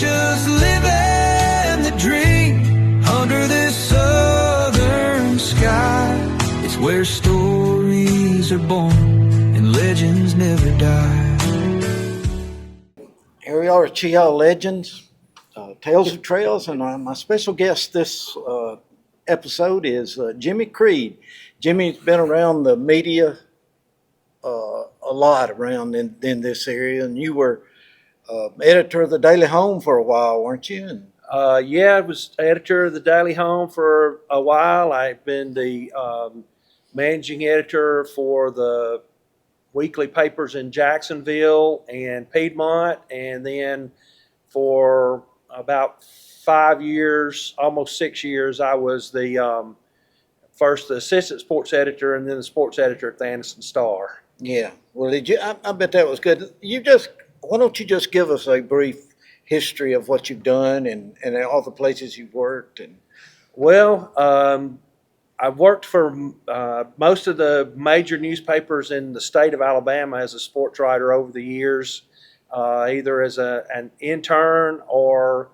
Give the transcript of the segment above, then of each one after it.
just living the dream under this southern sky. It's where stories are born and legends never die. Here we are at Cheaha Legends, Tales of Trails, and my special guest this episode is Jimmy Creed. Jimmy's been around the media a lot around in this area, and you were editor of the Daily Home for a while, weren't you? And, yeah, I was editor of the Daily Home for a while. I've been the managing editor for the weekly papers in Jacksonville and Piedmont, and then for about 5 years, almost 6 years, I was the first the assistant sports editor and then the sports editor at the Anniston Star. yeah, well, did you? I bet that was good. Why don't you just give us a brief history of what you've done and all the places you've worked? And Well, I've worked for most of the major newspapers in the state of Alabama as a sports writer over the years, either as an intern or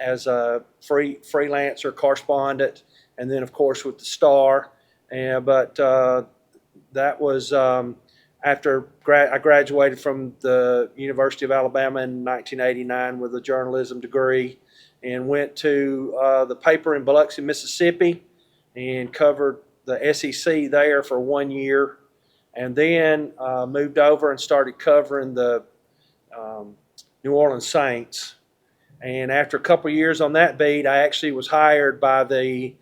as a freelancer correspondent, and then of course with the Star. But that was after I graduated from the University of Alabama in 1989 with a journalism degree, and went to the paper in Biloxi, Mississippi, and covered the SEC there for 1 year, and then moved over and started covering the New Orleans Saints. And after a couple of years on that beat, I actually was hired by the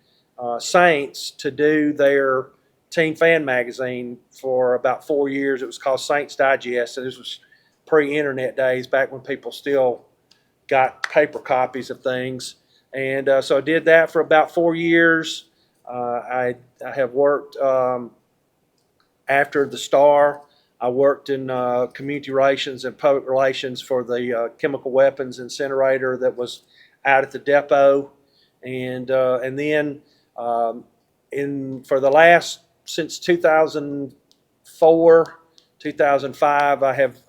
Saints to do their Teen Fan magazine for about 4 years. It was called Saints Digest, and this was pre-internet days, back when people still got paper copies of things. And so I did that for about 4 years. I have worked after the Star. I worked in community relations and public relations for the chemical weapons incinerator that was out at the depot, and then for the last since 2004, 2005, I have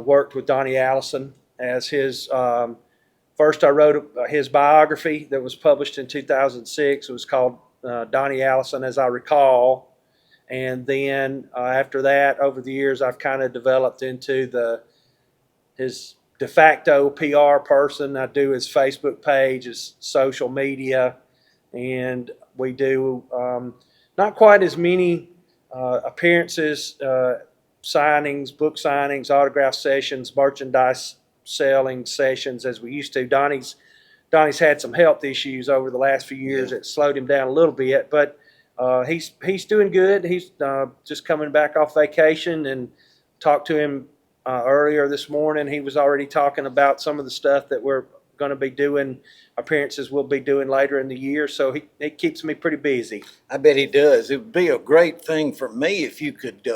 worked with Donnie Allison as his. First, I wrote his biography that was published in 2006. It was called Donnie Allison, as I recall. And then after that, over the years, I've kind of developed into his de facto PR person. I do his Facebook page, his social media, and we do not quite as many appearances, signings, book signings, autograph sessions, merchandise selling sessions as we used to. Donnie's had some health issues over the last few years that slowed him down a little bit, but he's doing good. He's just coming back off vacation, and talked to him earlier this morning. He was already talking about some of the stuff that we're going to be doing, appearances we'll be doing later in the year. So he keeps me pretty busy. I bet he does. It would be a great thing for me if you could,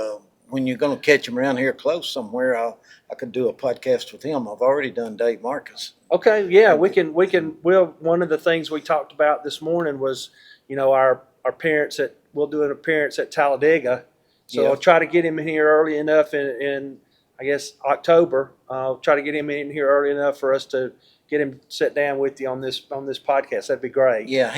when you're going to catch him around here close somewhere, I could do a podcast with him. I've already done Dave Marcus. Okay, yeah, we can. One of the things we talked about this morning was, our appearance we'll do an appearance at Talladega. So Yeah. I'll try to get him in here early enough in I guess October. I'll try to get him in here early enough for us to get him sit down with you on this podcast. That'd be great. Yeah,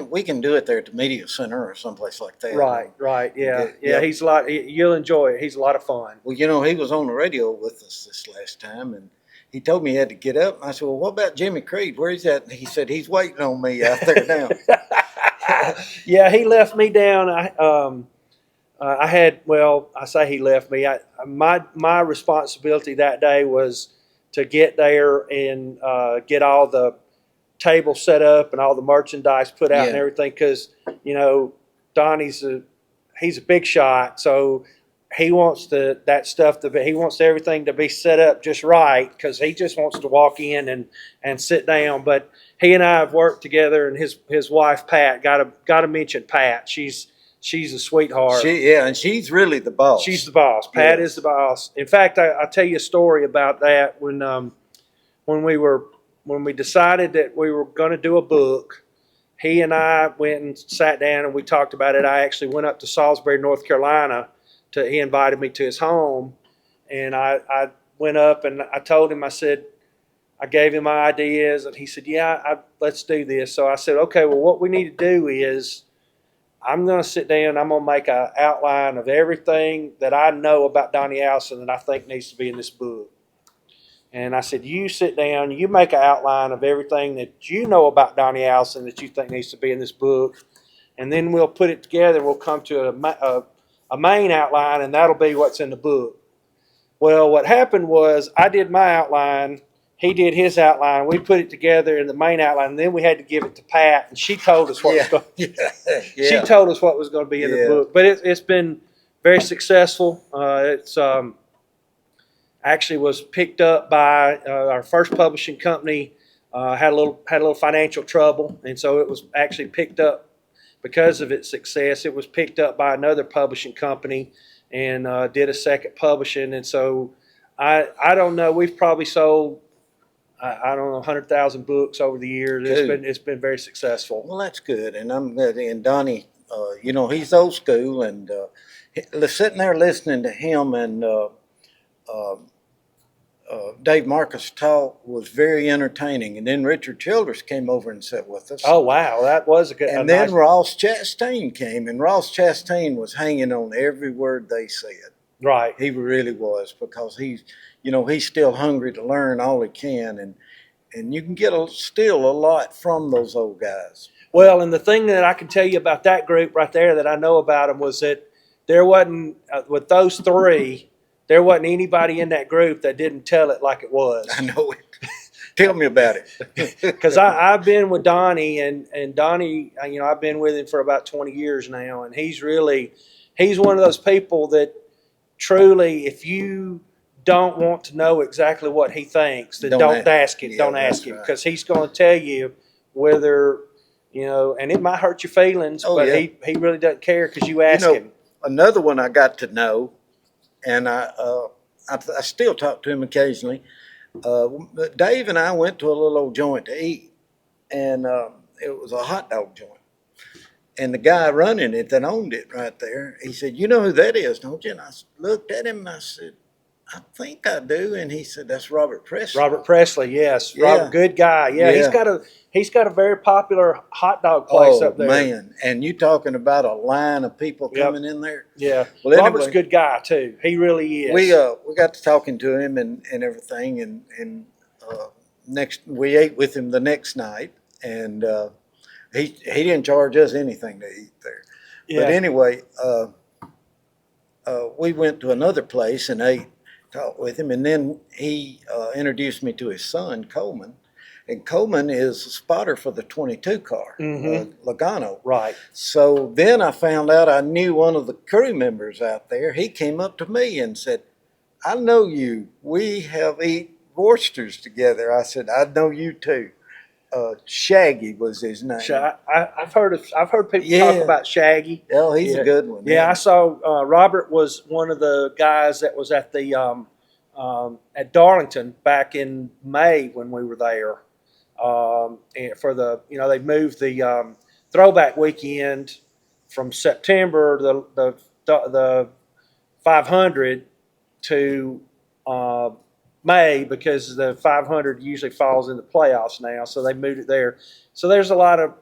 we can do it there at the Media Center or someplace like that. Right. Yeah. Yeah. He's a lot. You'll enjoy it. He's a lot of fun. Well, he was on the radio with us this last time, and he told me he had to get up. And I said, well, what about Jimmy Creed? Where's that? And he said, he's waiting on me out there now. Yeah, he left me down. I say he left me. My responsibility that day was to get there and get all the tables set up and all the merchandise put out and everything, because Donnie's he's a big shot, so he wants he wants everything to be set up just right, because he just wants to walk in and sit down. But he and I have worked together, and his wife Pat, got to mention Pat. She's a sweetheart. And she's really the boss. She's the boss. Pat is the boss. In fact, I'll tell you a story about that. When we decided that we were going to do a book, he and I went and sat down and we talked about it. I actually went up to Salisbury, North Carolina. He invited me to his home, and I went up and I told him, I said, I gave him my ideas, and he said, "Yeah, let's do this." So I said, "Okay, well, what we need to do is I'm going to sit down. I'm going to make an outline of everything that I know about Donnie Allison that I think needs to be in this book." And I said, "You sit down. You make an outline of everything that you know about Donnie Allison that you think needs to be in this book, and then we'll put it together. We'll come to a main outline, and that'll be what's in the book." Well, what happened was I did my outline. He did his outline. We put it together in the main outline, and then we had to give it to Pat, and she told us what was going. She told us what was going to be in the book. But it's been very successful. It's actually was picked up by our first publishing company. Had a little financial trouble, and so it was actually picked up because of its success. It was picked up by another publishing company and did a second publishing. And so I don't know. We've probably sold, I don't know, 100,000 books over the years. It's been very successful. Well, that's good. And Donnie, he's old school, and sitting there listening to him and Dave Marcus talk was very entertaining. And then Richard Childress came over and sat with us. Oh, wow. That was a good. And then Ross Chastain came, and Ross Chastain was hanging on every word they said. Right. He really was, because he's still hungry to learn all he can, and you can get still a lot from those old guys. Well, and the thing that I can tell you about that group right there that I know about them was that there wasn't, with those three, there wasn't anybody in that group that didn't tell it like it was. I know it. Tell me about it. Because I've been with Donnie, and Donnie, I've been with him for about 20 years now, and he's one of those people that truly, if you don't want to know exactly what he thinks, then don't ask him. Don't ask him, because he's going to tell you whether, and it might hurt your feelings, but he really doesn't care because you ask him. Another one I got to know, and I still talk to him occasionally. Dave and I went to a little old joint to eat, and it was a hot dog joint. And the guy running it that owned it right there, he said, "You know who that is, don't you?" And I looked at him and I said, "I think I do." And he said, "That's Robert Presley." Robert Presley, yes. Yeah. Robert, good guy. Yeah, Yeah. he's got a very popular hot dog place up there. Oh, man. And you talking about a line of people coming in there? Yeah. Well, Robert's a anyway, good guy too. He really is. we got to talking to him and everything, and we ate with him the next night, and he didn't charge us anything to eat there. Yeah. But anyway, we went to another place and talked with him, and then he introduced me to his son, Coleman. And Coleman is a spotter for the 22 car, Logano. Right. So then I found out I knew one of the crew members out there. He came up to me and said, "I know you. We have eaten oysters together." I said, "I know you too." Shaggy was his name. I've heard people talk about Shaggy. Oh, he's a good one. Yeah, I saw Robert was one of the guys that was at the at Darlington back in May when we were there. And for the they moved the throwback weekend from September the 500 to May, because the 500 usually falls in the playoffs now, so they moved it there. So there's a lot of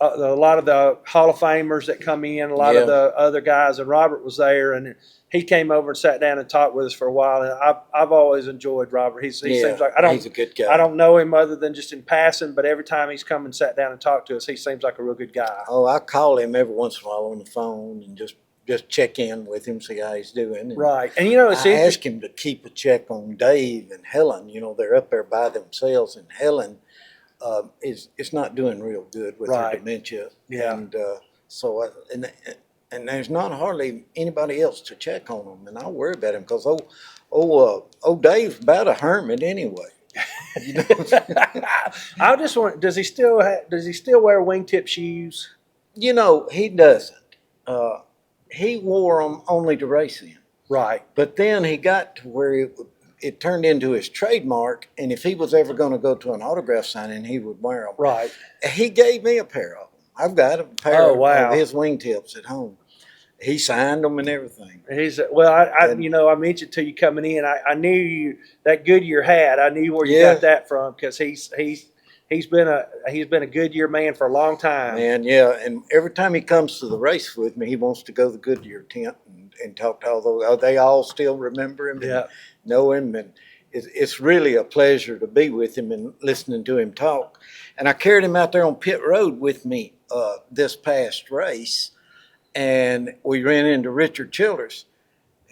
the Hall of Famers that come in, a lot of the other guys, and Robert was there, and he came over and sat down and talked with us for a while. And I've always enjoyed Robert. He seems like he's a good guy. I don't know him other than just in passing, but every time he's come and sat down and talked to us, he seems like a real good guy. Oh, I call him every once in a while on the phone and just check in with him, see how he's doing. And right. And it's I asked him to keep a check on Dave and Helen. They're up there by themselves, and Helen is not doing real good with her dementia. Yeah. And so and there's not hardly anybody else to check on them, and I worry about him because old Dave's about a hermit anyway. I just want. Does he still wear wingtip shoes? He doesn't. He wore them only to race in. Right. But then he got to where it turned into his trademark, and if he was ever going to go to an autograph signing, he would wear them. Right. He gave me a pair of them. I've got a pair of his wingtips at home. He signed them and everything. Well, And- I mentioned to you coming in. I knew you that Goodyear hat. I knew where you Yeah. got that from because he's been a Goodyear man for a long time. Man, yeah, and every time he comes to the race with me, he wants to go to the Goodyear tent and talk to all those. Oh, they all still remember him, Yeah. and know him, and it's really a pleasure to be with him and listening to him talk. And I carried him out there on pit road with me this past race, and we ran into Richard Childers.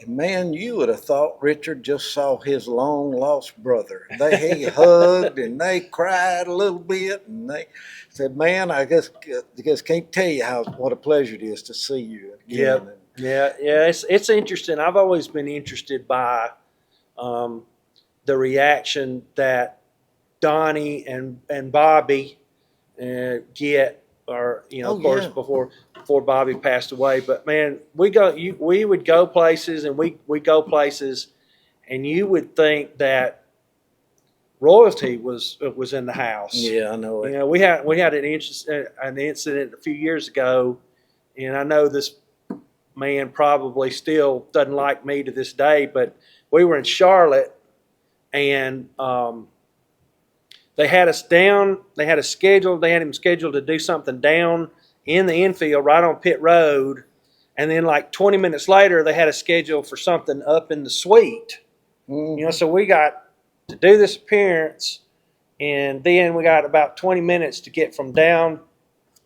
And man, you would have thought Richard just saw his long lost brother. He hugged and they cried a little bit, and they said, "Man, I just can't tell you what a pleasure it is to see you again." Yeah. It's interesting. I've always been interested by the reaction that Donnie and Bobby get, or of course yeah. before Bobby passed away. But man, we would go places, and we go places, and you would think that royalty was in the house. Yeah, I know it. We had an incident a few years ago, and I know this man probably still doesn't like me to this day, but we were in Charlotte, and they had us down. They had him scheduled to do something down in the infield, right on pit road, and then like 20 minutes later, they had a schedule for something up in the suite. Mhm. So we got to do this appearance, and then we got about 20 minutes to get from down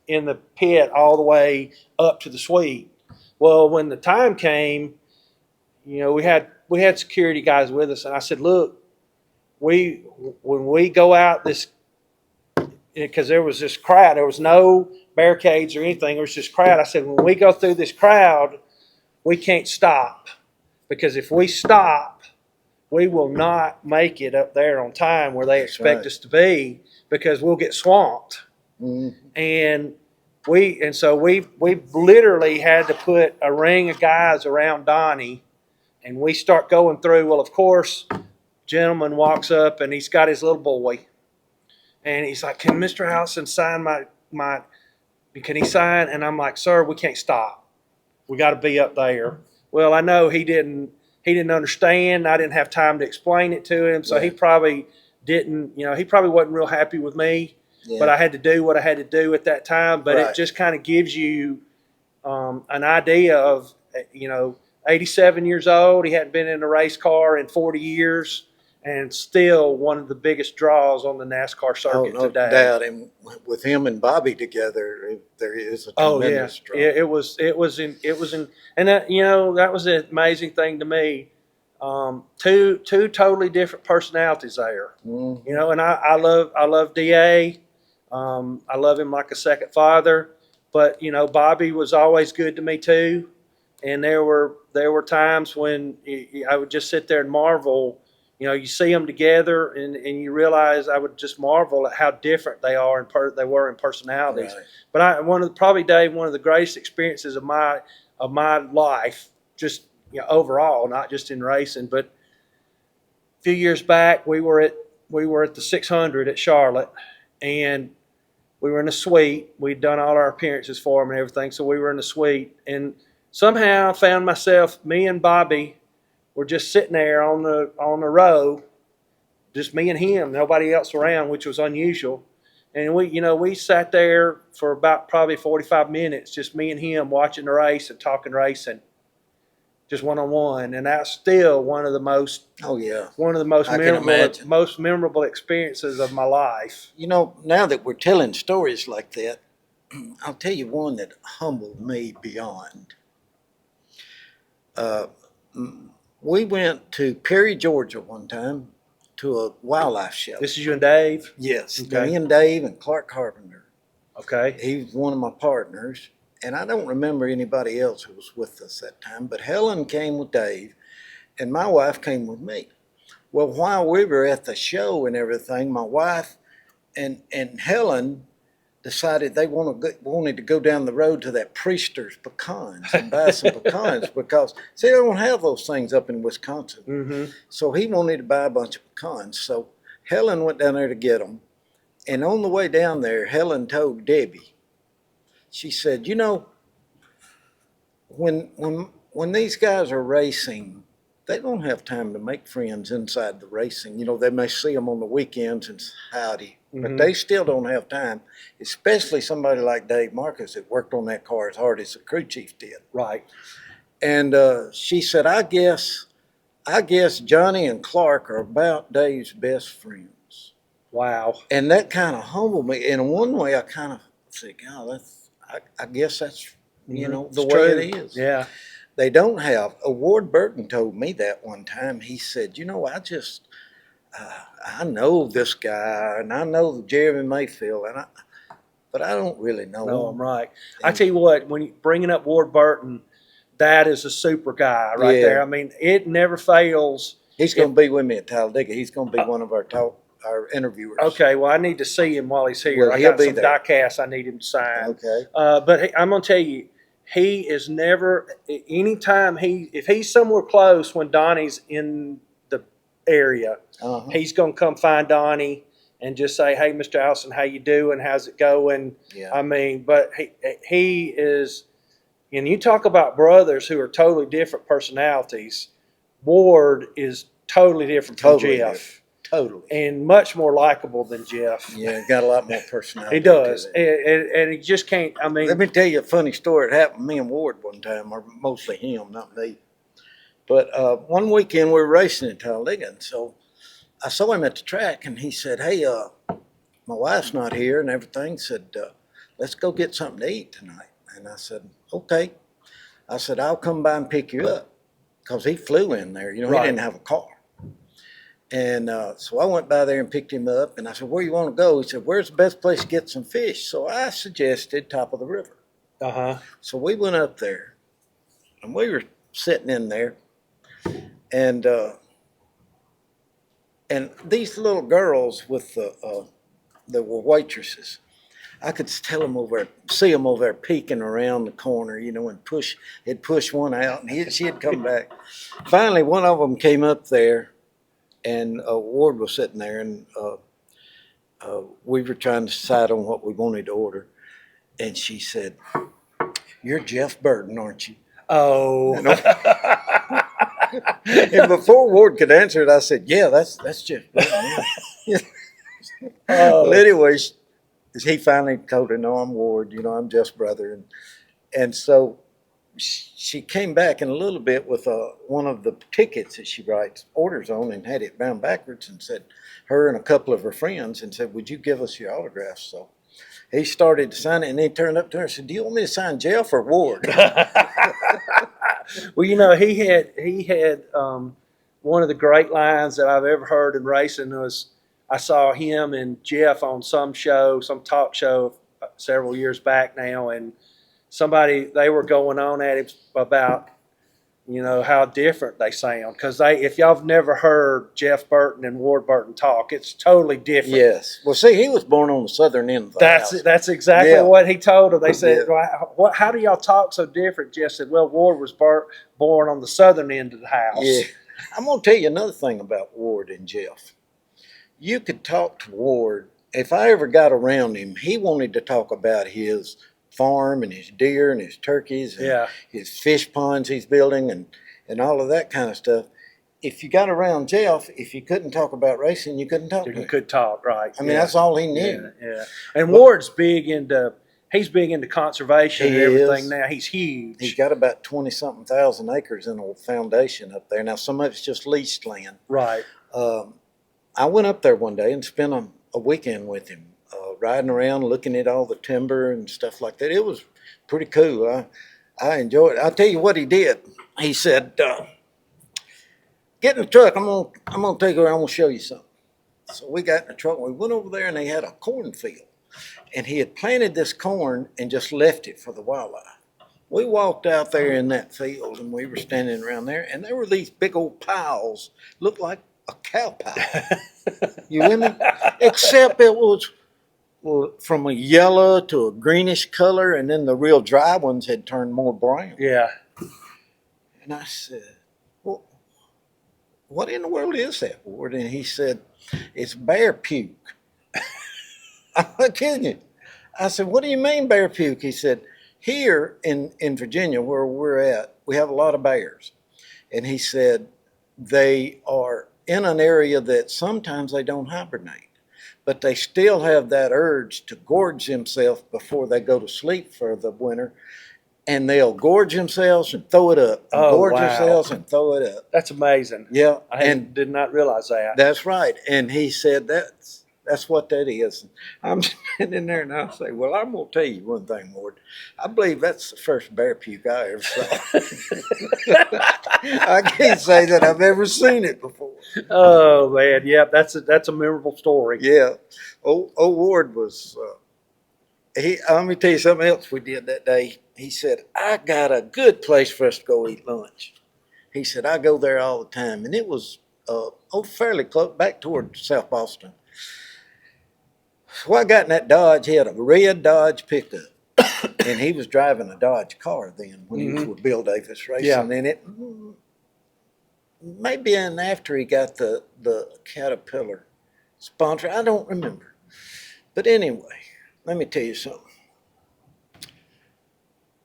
in the pit all the way up to the suite. Well, when the time came, we had security guys with us, and I said, "Look, when we go out this, because there was this crowd, there was no barricades or anything, there was this crowd. I said, when we go through this crowd, we can't stop, because if we stop, we will not make it up there on time where they expect right. us to be, because we'll get swamped." Mhm. And so we literally had to put a ring of guys around Donnie, and we start going through. Well, of course, gentleman walks up, and he's got his little boy, and he's like, "Can Mr. Allison sign my can he sign?" And I'm like, "Sir, we can't stop. We got to be up there." Well, I know he didn't understand. I didn't have time to explain it to him, so he Yeah. probably didn't. He probably wasn't real happy with me. Yeah. But I had to do what I had to do at that time. But Right. it just kind of gives you an idea of 87 years old. He hadn't been in a race car in 40 years, and still one of the biggest draws on the NASCAR Oh, circuit no today. doubt. And with him and Bobby together, there is a Oh yeah, tremendous draw. it was and that was an amazing thing to me. Two totally different personalities there. Mhm. And I love Da. I love him like a second father. But Bobby was always good to me too. And there were times when I would just sit there and marvel. You see them together, and you realize I would just marvel at how different they were in personalities. Right. But probably, Dave, one of the greatest experiences of my life, just overall, not just in racing. But a few years back, we were at the 600 at Charlotte, and we were in a suite. We'd done all our appearances for them and everything, so we were in the suite. And somehow I found myself, me and Bobby were just sitting there on the row, just me and him, nobody else around, which was unusual. And we sat there for about probably 45 minutes, just me and him watching the race and talking racing, just one-on-one. And that's still one of the most Oh, yeah. I can memorable imagine. experiences of my life. Now that we're telling stories like that, I'll tell you one that humbled me beyond. We went to Perry, Georgia one time to a wildlife show. This is you and Dave? Yes, Okay. me and Dave and Clark Carpenter. Okay. He was one of my partners, and I don't remember anybody else who was with us that time, but Helen came with Dave, and my wife came with me. Well, while we were at the show and everything, my wife and Helen decided they wanted to go down the road to that Priester's Pecans and buy some pecans because, see, they don't have those things up in Wisconsin. Mm-hmm. So he wanted to buy a bunch of pecans. So Helen went down there to get them. And on the way down there, Helen told Debbie, she said, when these guys are racing, they don't have time to make friends inside the racing. You know, they may see them on the weekends and say howdy, but Mhm. they still don't have time, especially somebody like Dave Marcus that worked on that car as hard as the crew chief did. Right. And she said, I guess Johnny and Clark are about Dave's best friends. Wow. And that kind of humbled me. And in one way, I kind of said, God, I guess that's, you know, the It's way true. it is. Yeah. They don't have. Ward Burton told me that one time. He said, you know, I know this guy and I know Jeremy Mayfield, but I don't really know No, him. I'm right. I tell you what, when you bringing up Ward Burton, that is a super guy right Yeah. there. I mean, it never fails. He's going to be with me at Talladega. He's going to be one of our interviewers. Okay, well, I need to see him while he's here. Well, I he'll got be some there. die casts I need him to sign. Okay. But I'm gonna tell you, he is never. Anytime if he's somewhere close when Donnie's in the area, Uh-huh. he's gonna come find Donnie and just say, "Hey, Mr. Allison, how you doing? How's it going?" Yeah. I mean, but he is. And you talk about brothers who are totally different personalities. Ward is totally different from Totally Jeff. different. Totally. And much more likable than Jeff. Yeah, got a lot more personality. He does, to it. and he just can't. I mean, Let me tell you a funny story. It happened to me and Ward one time, or mostly him, not me. But one weekend we were racing in Talladega, and so I saw him at the track, and he said, "Hey, my wife's not here and everything." Said, "Let's go get something to eat tonight." And I said, "Okay." I said, "I'll come by and pick you up," because he flew in there. You know, Right. he didn't have a car. And so I went by there and picked him up, and I said, "Where you want to go?" He said, "Where's the best place to get some fish?" So I suggested top of the river. So we went up there, and we were sitting in there, and these little girls with that were waitresses, I could see them over there peeking around the corner, you know, and he'd push one out, and she'd come back. Finally, one of them came up there, and Ward was sitting there, and we were trying to decide on what we wanted to order, and she said, "You're Jeff Burton, aren't you?" Oh, You know? And before Ward could answer it, I said, "Yeah, that's Jeff Burton." Yeah. Well, anyway, he finally told her, "No, I'm Ward. You know, I'm Jeff's brother." And so she came back in a little bit with one of the tickets that she writes orders on, and had it bound backwards, and said, her and a couple of her friends, and said, "Would you give us your autographs?" So he started to sign it, and he turned up to her and said, "Do you want me to sign Jeff or Ward?" well, you know, he had one of the great lines that I've ever heard in racing was, I saw him and Jeff on some talk show several years back now, and they were going on at him about, you know, how different they sound. Because if y'all have never heard Jeff Burton and Ward Burton talk, it's totally different. Yes. Well, see, he was born on the southern end of the house. That's exactly Yeah. what he told her. They said, Yeah. well, how do y'all talk so different? Jeff said, well, Ward was born on the southern end of the house. Yeah. I'm going to tell you another thing about Ward and Jeff. You could talk to Ward. If I ever got around him, he wanted to talk about his farm and his deer and his turkeys and Yeah. his fish ponds he's building and all of that kind of stuff. If you got around Jeff, if you couldn't talk about racing, you couldn't talk to You him. could talk, right. I mean, that's all he knew. Yeah. And Ward's big into conservation and He everything is. now. He's huge. He's got about 20-something thousand acres in a foundation up there. Now, some of it's just leased land. right. I went up there one day and spent a weekend with him, riding around, looking at all the timber and stuff like that. It was pretty cool. I enjoyed it. I'll tell you what he did. He said, "Get in the truck. I'm gonna take you around. I'm gonna show you something." So we got in the truck and we went over there, and they had a cornfield, and he had planted this corn and just left it for the wildlife. We walked out there in that field, and we were standing around there, and there were these big old piles, looked like a cow pile. You with me? Except it was from a yellow to a greenish color, and then the real dry ones had turned more brown. Yeah. And I said, "Well, what in the world is that, Ward?" And he said, "It's bear puke." I'm not kidding you. I said, "What do you mean bear puke?" He said, Here in Virginia, where we're at, we have a lot of bears. And he said they are in an area that sometimes they don't hibernate, but they still have that urge to gorge themselves before they go to sleep for the winter. And they'll gorge themselves and throw it up. And Oh, gorge wow. themselves and throw it up. That's amazing. Yeah. I did not realize that. That's right. And he said that's what that is. I'm sitting there and I say, well, I'm gonna tell you one thing, Ward. I believe that's the first bear puke I ever saw. I can't say that I've ever seen it before. Oh man, yeah, that's a memorable story. Yeah. Old Ward was let me tell you something else we did that day. He said, I got a good place for us to go eat lunch. He said, I go there all the time. And it was fairly close, back toward South Boston. So I got in that Dodge. He had a red Dodge pickup. And he was driving a Dodge car then when he was with Bill Davis Racing. Yeah. And it maybe after he got the Caterpillar sponsor. I don't remember. But anyway, let me tell you something.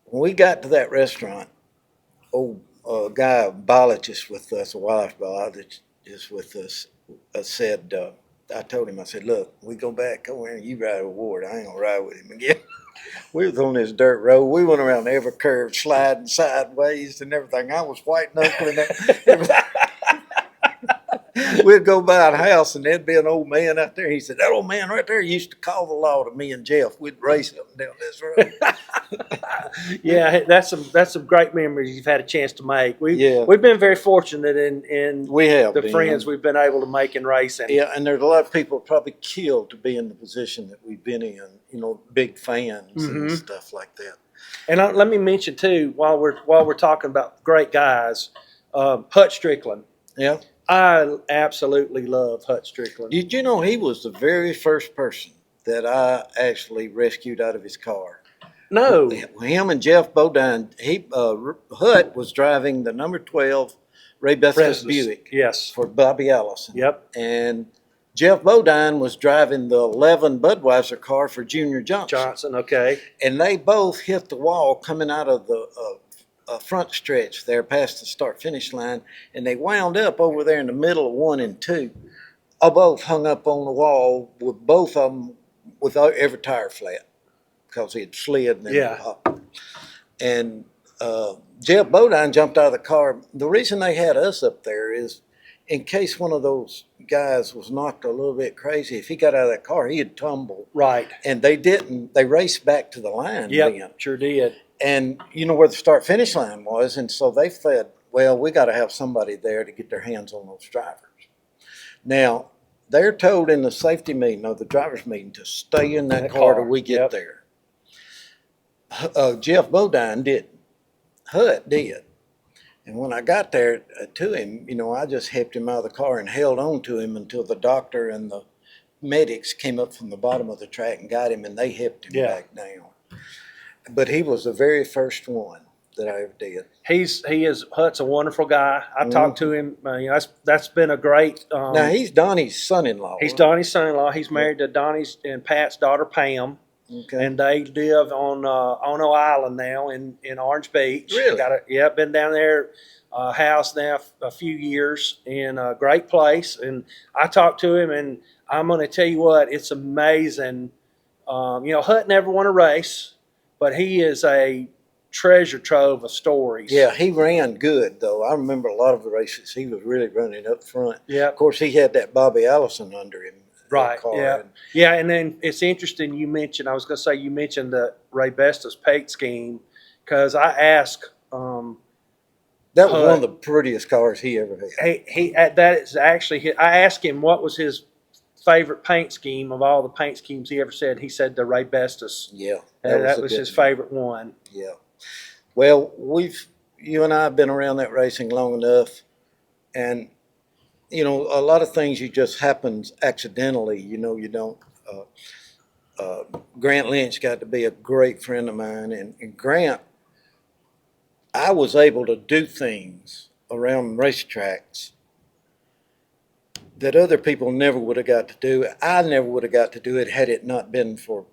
When we got to that restaurant, a guy, a biologist with us, a wildlife biologist with us, said, I told him, I said, look, we go back over here and you ride with Ward. I ain't gonna ride with him again. We was on this dirt road. We went around every curve, sliding sideways and everything. I was white knuckling everything. We'd go by a house and there'd be an old man out there. He said, that old man right there used to call the law to me and Jeff. We'd race up and down this road. Yeah, that's some great memories you've had a chance to make. Yeah. We've been very fortunate in We have the been. friends we've been able to make in racing. Yeah, and there's a lot of people probably killed to be in the position that we've been in, big fans and stuff like that. And let me mention too, while we're talking about great guys, Hutch Strickland. Yeah. I absolutely love Hutch Strickland. Did you know he was the very first person that I actually rescued out of his car? No. Him and Jeff Bodine. Hut was driving the number 12 Ray Bestis Buick Yes. for Bobby Allison. Yep. And Jeff Bodine was driving the 11 Budweiser car for Junior Johnson. Okay. And they both hit the wall coming out of the front stretch there past the start-finish line, and they wound up over there in the middle of 1 and 2. Both hung up on the wall with both of them without every tire flat because he had slid and then popped. And Jeff Bodine jumped out of the car. The reason they had us up there is in case one of those guys was knocked a little bit crazy. If he got out of that car, he'd tumble. Right. And they didn't. They raced back to the line. Yeah, sure did. And you know where the start-finish line was, and so they said, well, we got to have somebody there to get their hands on those drivers. Now, they're told in the safety meeting, or the driver's meeting, to stay in that car till we get there. Jeff Bodine didn't. Hut did. And when I got there to him, I just helped him out of the car and held on to him until the doctor and the medics came up from the bottom of the track and got him, and they helped him back down. But he was the very first one that I ever did. Hut's a wonderful guy. I talked to him. That's been a great. Now he's Donnie's son-in-law. He's Donnie's son-in-law. He's married to Donnie's and Pat's daughter Pam. Okay. And they live on Ono Island now in Orange Beach. Really? Been down there, house now a few years, in a great place. And I talked to him, and I'm going to tell you what, it's amazing. Hut never won a race, but he is a treasure trove of stories. Yeah, he ran good, though. I remember a lot of the races. He was really running up front. Yeah. Of course, he had that Bobby Allison under him. Right. Yeah. And then it's interesting you mentioned the Ray Bestis paint scheme, because I asked. That was one of the prettiest cars he ever had. That is actually. I asked him what was his favorite paint scheme of all the paint schemes he ever said. He said the Ray Bestis. Yeah. That was his favorite one. Yeah. Well, you and I have been around that racing long enough, and a lot of things you just happens accidentally. You don't. Grant Lynch got to be a great friend of mine, and Grant, I was able to do things around racetracks that other people never would have got to do. I never would have got to do it had it not been for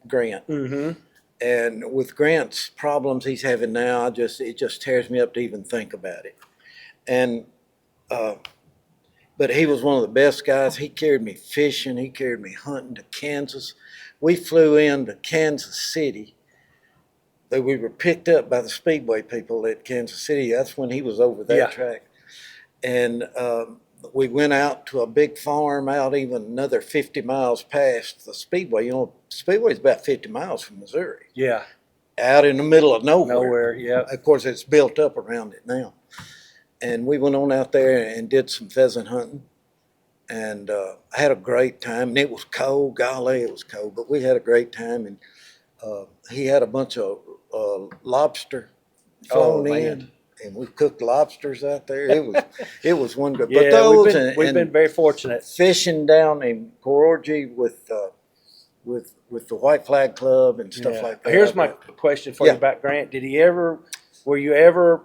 Grant. Mm-hmm. And with Grant's problems he's having now, it just tears me up to even think about it. And but he was one of the best guys. He carried me fishing. He carried me hunting to Kansas. We flew into Kansas City. But we were picked up by the Speedway people at Kansas City. That's when he was over that Yeah. track. And we went out to a big farm out even another 50 miles past the Speedway. You know, Speedway is about 50 miles from Missouri, Yeah. out in the middle of nowhere. Nowhere. Yeah. Of course, it's built up around it now. And we went on out there and did some pheasant hunting. And I had a great time. And it was cold. Golly, it was cold. But we had a great time. And he had a bunch of lobster flown man. in. And we cooked lobsters out there. It was one good. Yeah. But those we've been very fortunate. fishing down in Cororgy with the White Flag Club and stuff Yeah. like that. Here's my question for Yeah. you about Grant. Were you ever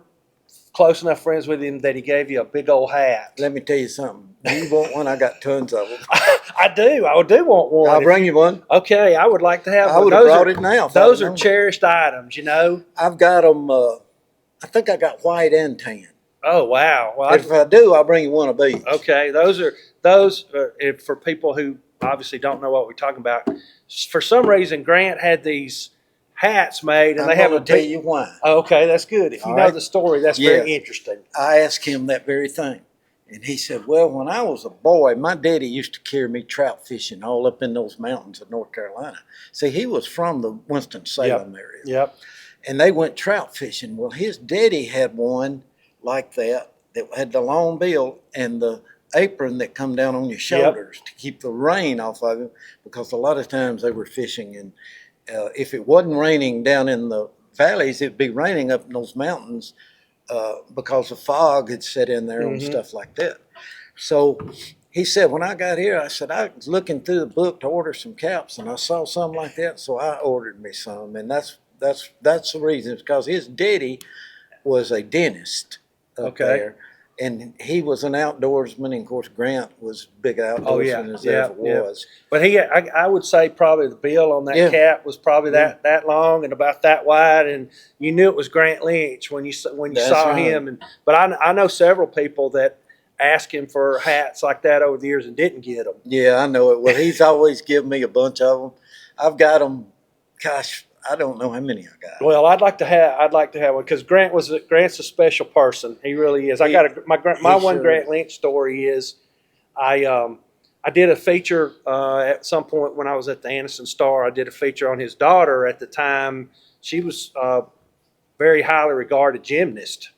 close enough friends with him that he gave you a big old hat? Let me tell you something. You want one? I got tons of them. I do. I do want one. I'll bring you one. Okay, I would like to have I one. would have Those brought are- it now. if I'd Those have are known. cherished items, you know. I've got them. I think I got white and tan. Oh wow! Well, If I do, I'll bring you one of these. okay, those are if for people who obviously don't know what we're talking about. For some reason, Grant had these hats made, and I'm they have a going to tell big. you why. Oh, okay, that's good. If you All know right. the story, that's very interesting. I asked him that very thing. And he said, well, when I was a boy, my daddy used to carry me trout fishing all up in those mountains of North Carolina. See, he was from the Winston-Salem area. Yep. And they went trout fishing. Well, his daddy had one like that had the long bill and the apron that come down on your shoulders to keep the rain off of him, because a lot of times they were fishing, and if it wasn't raining down in the valleys, it'd be raining up in those mountains because the fog had set in there and Mhm. stuff like that. So he said, when I got here, I said, I was looking through the book to order some caps, and I saw something like that, so I ordered me some. And that's the reason. It's because his daddy was a dentist up Okay. there, and he was an outdoorsman. And of course, Grant was big outdoorsman Oh, yeah. as there ever Yeah. was. But I would say probably the bill on that Yeah. cap was probably that long and about that wide, and you knew it was Grant Lynch when you That's saw right. him. But I know several people that asked him for hats like that over the years and didn't get them. Yeah, I know it. Well, he's always given me a bunch of them. I've got them. Gosh, I don't know how many I got. Well, I'd like to have one because Grant's a special person. He really is. I He- got my he one sure Grant is. Lynch story is I did a feature at some point when I was at the Anniston Star. I did a feature on his daughter at the time. She was a very highly regarded gymnast.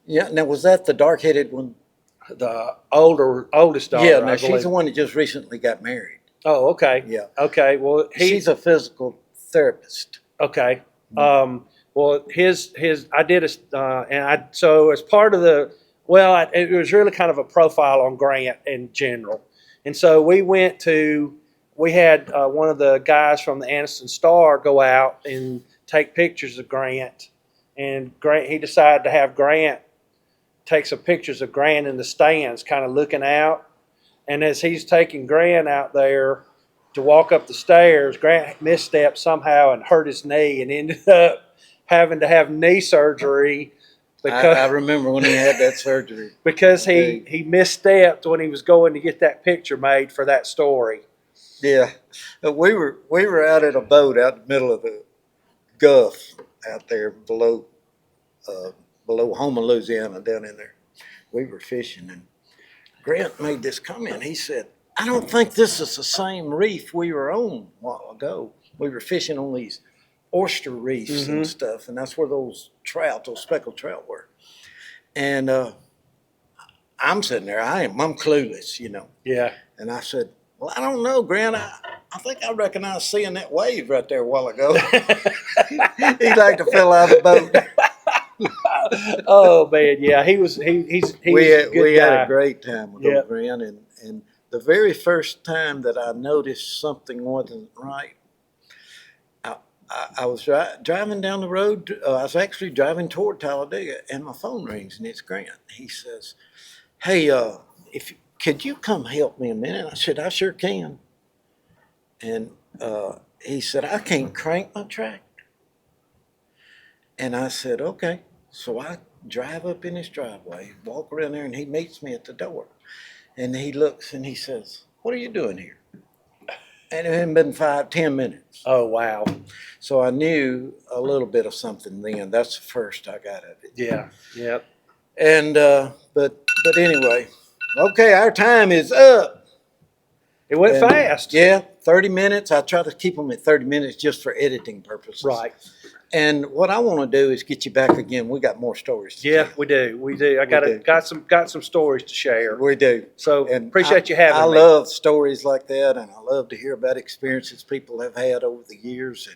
Yeah. Now, was that the dark-headed one? The oldest daughter. Yeah. I Now she's believe. the one that just recently got married. Oh, okay. Yeah. Okay. Well, She's a physical therapist. okay. Well, I did so as part of it was really kind of a profile on Grant in general. And so we had one of the guys from the Anniston Star go out and take pictures of Grant. And he decided to have Grant take some pictures of Grant in the stands, kind of looking out. And as he's taking Grant out there to walk up the stairs, Grant misstepped somehow and hurt his knee and ended up having to have knee surgery because I remember when he had that surgery. because he misstepped when he was going to get that picture made for that story. Yeah, we were out at a boat out in the middle of the Gulf out there below Houma, Louisiana, down in there. We were fishing, and Grant made this comment. He said, "I don't think this is the same reef we were on a while ago. We were fishing on these oyster reefs and stuff, and that's where those speckled trout were." And I'm sitting there. I'm clueless, you know. Yeah. And I said, "Well, I don't know, Grant. I think I recognize seeing that wave right there a while ago." He like to fell out of the boat. Oh man, yeah, he's was a good We guy. had a great time with Yep. old Grant, and the very first time that I noticed something wasn't right, I was driving down the road. I was actually driving toward Talladega, and my phone rings, and it's Grant. He says, "Hey, could you come help me a minute?" I said, "I sure can." And he said, I can't crank my tractor. And I said, okay. So I drive up in his driveway, walk around there, and he meets me at the door. And he looks and he says, what are you doing here? And it hadn't been 5-10 minutes. Oh, wow. So I knew a little bit of something then. That's the first I got of it. Yeah. Yep. And but anyway, okay, our time is up. It went And, fast. Yeah, 30 minutes. I try to keep them at 30 minutes just for editing purposes. Right. And what I want to do is get you back again. We got more stories to Yeah, tell. we do. We do. I do. got some stories to share. We do. So And appreciate you having I me. love stories like that, and I love to hear about experiences people have had over the years.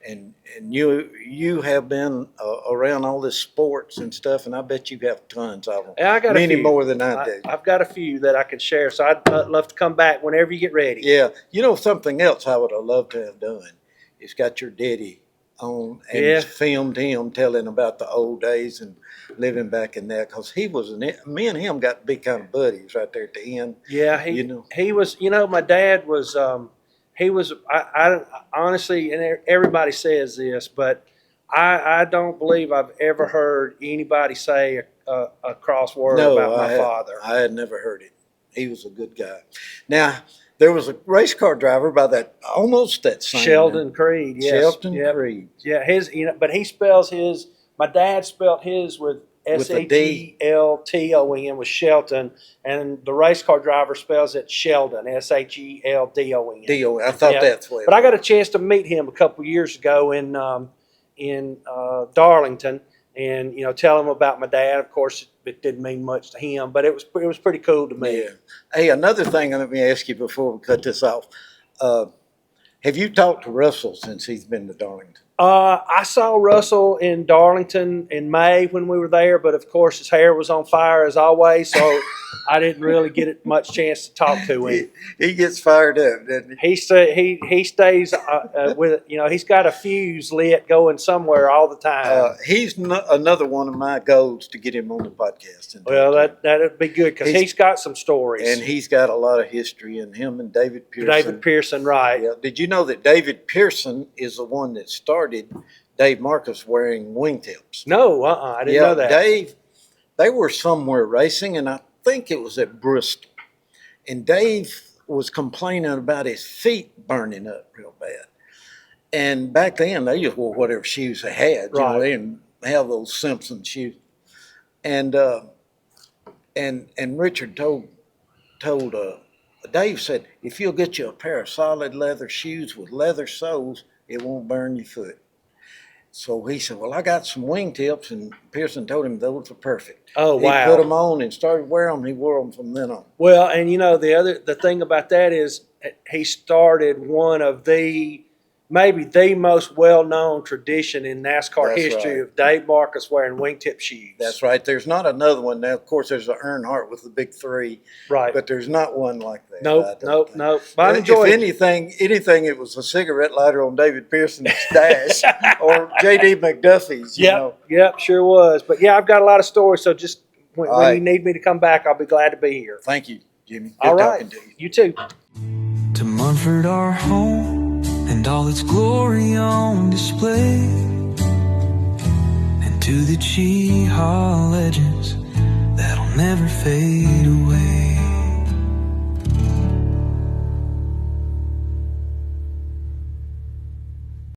And you have been around all this sports and stuff, and I bet you have tons of them. Yeah, I got many a few. more than I do. I've got a few that I can share. So I'd love to come back whenever you get ready. Yeah, you know something else I would have loved to have done is got your daddy on and Yeah. filmed him telling about the old days and living back in that, because he was me and him got to be kind of buddies right there at the end. Yeah, he was. You know, my dad was. He was. I honestly, and everybody says this, but I don't believe I've ever heard anybody say a cross word about my father. I had never heard it. He was a good guy. Now there was a race car driver by almost that same Sheldon Creed. Yes. Sheldon Yep. Creed. Yeah, his. You know, but he spells his. My dad spelled his with With a D. Shelton with Shelton, and the race car driver spells it Sheldon, Sheldon. Deal. I thought Yeah. that's what. But I got a chance to meet him a couple years ago in Darlington, and tell him about my dad. Of course, it didn't mean much to him, but it was pretty cool to me. Yeah. Hey, another thing. Let me ask you before we cut this off. Have you talked to Russell since he's been to Darlington? I saw Russell in Darlington in May when we were there, but of course his hair was on fire as always, so I didn't really get much chance to talk to him. He gets fired up, doesn't he? He stays with he's got a fuse lit going somewhere all the time. He's another one of my goals to get him on the podcast. And Well, talk to him. that'd be good because he's got some stories. And he's got a lot of history, and him and David Pearson. David Pearson, right? Yeah. Did you know that David Pearson is the one that started Dave Marcus wearing wingtips? No, I didn't know that. Dave, they were somewhere racing, and I think it was at Bristol. And Dave was complaining about his feet burning up real bad. And back then, they just wore whatever shoes they had. You know, Right. they didn't have those Simpson shoes. And Richard told Dave, said, if you'll get you a pair of solid leather shoes with leather soles, it won't burn your foot. So he said, well, I got some wingtips, and Pearson told him those were perfect. Oh, wow. He put them on and started wearing them. He wore them from then on. Well, and the thing about that is he started one of maybe the most well-known tradition in NASCAR That's history right. of Dave Marcus wearing wingtip shoes. That's right. There's not another one. Now, of course, there's the Earnhardt with the big three, right. but there's not one like that. I Nope. don't think. But I enjoyed If it. anything, it was a cigarette lighter on David Pearson's dash or J.D. McDuffie's. You know. Yep, sure was. But yeah, I've got a lot of stories, so just when right. you need me to come back, I'll be glad to be here. Thank you, Jimmy. Good All right. talking to you. You too. To Munford, our home, and all its glory on display, and to the Cheehaw legends that'll never fade away.